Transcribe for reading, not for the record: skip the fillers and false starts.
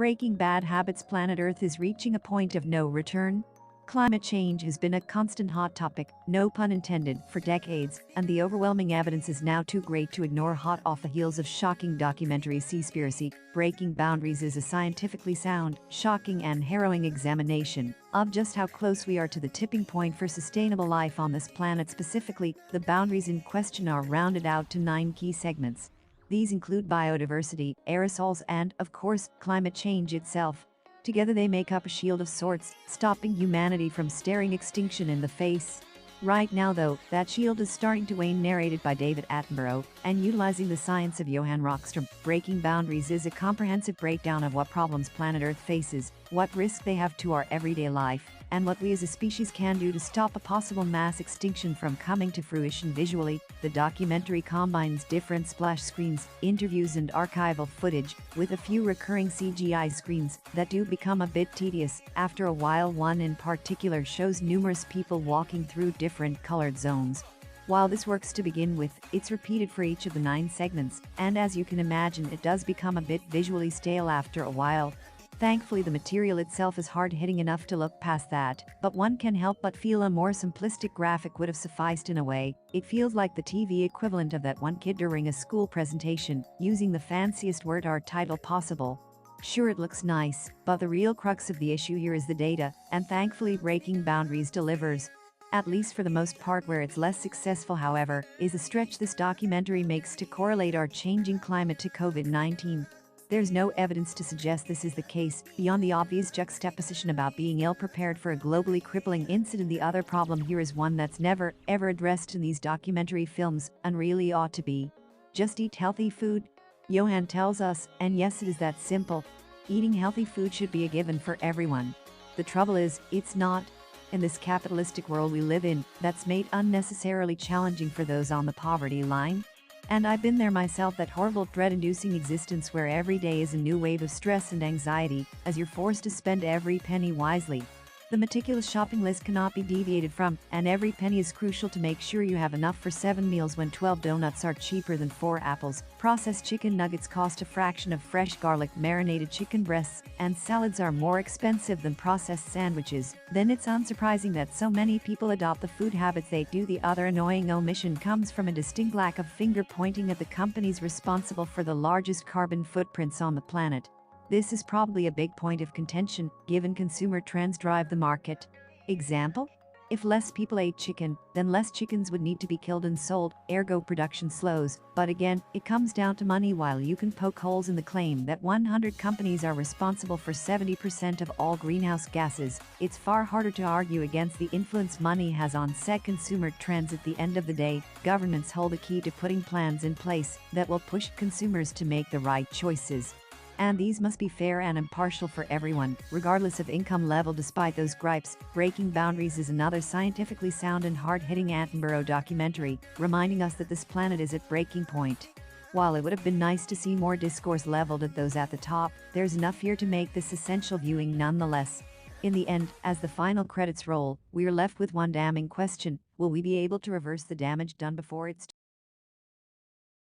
Breaking bad habits. Planet Earth is reaching a point of no return. Climate change has been a constant hot topic, no pun intended, for decades, and the overwhelming evidence is now too great to ignore. Hot off the heels of shocking documentary Seaspiracy, Breaking Boundaries is a scientifically sound, shocking and harrowing examination of just how close we are to the tipping point for sustainable life on this planet. Specifically, the boundaries in question are rounded out to 9 key segments. These include biodiversity, aerosols and, of course, climate change itself. Together they make up a shield of sorts, stopping humanity from staring extinction in the face. Right now though, that shield is starting to wane. Narrated by David Attenborough, and utilizing the science of Johan Rockström, Breaking Boundaries is a comprehensive breakdown of what problems planet Earth faces, what risk they have to our everyday life, and what we as a species can do to stop a possible mass extinction from coming to fruition. Visually, the documentary combines different splash screens, interviews and archival footage, with a few recurring CGI screens that do become a bit tedious after a while. One in particular shows numerous people walking through different colored zones. While this works to begin with, it's repeated for each of the 9 segments, and as you can imagine, it does become a bit visually stale after a while. Thankfully, the material itself is hard-hitting enough to look past that, but one can help but feel a more simplistic graphic would have sufficed in a way. It feels like the TV equivalent of that one kid during a school presentation, using the fanciest word art title possible. Sure, it looks nice, but the real crux of the issue here is the data, and thankfully Breaking Boundaries delivers. At least for the most part. Where it's less successful, however, is the stretch this documentary makes to correlate our changing climate to COVID-19. There's no evidence to suggest this is the case, beyond the obvious juxtaposition about being ill-prepared for a globally crippling incident. The other problem here is one that's never, ever addressed in these documentary films, and really ought to be. Just eat healthy food, Johan tells us, and yes, it is that simple. Eating healthy food should be a given for everyone. The trouble is, it's not. In this capitalistic world we live in, that's made unnecessarily challenging for those on the poverty line. And I've been there myself, that horrible dread-inducing existence where every day is a new wave of stress and anxiety, as you're forced to spend every penny wisely. The meticulous shopping list cannot be deviated from, and every penny is crucial to make sure you have enough for 7 meals when 12 donuts are cheaper than 4 apples, processed chicken nuggets cost a fraction of fresh garlic, marinated chicken breasts, and salads are more expensive than processed sandwiches. Then it's unsurprising that so many people adopt the food habits they do. The other annoying omission comes from a distinct lack of finger-pointing at the companies responsible for the largest carbon footprints on the planet. This is probably a big point of contention, given consumer trends drive the market. Example? If less people ate chicken, then less chickens would need to be killed and sold, ergo production slows. But again, it comes down to money. While you can poke holes in the claim that 100 companies are responsible for 70% of all greenhouse gases, it's far harder to argue against the influence money has on said consumer trends. At the end of the day, governments hold the key to putting plans in place that will push consumers to make the right choices. And these must be fair and impartial for everyone, regardless of income level. Despite those gripes, Breaking Boundaries is another scientifically sound and hard-hitting Attenborough documentary, reminding us that this planet is at breaking point. While it would have been nice to see more discourse leveled at those at the top, there's enough here to make this essential viewing nonetheless. In the end, as the final credits roll, we're left with one damning question: will we be able to reverse the damage done before it's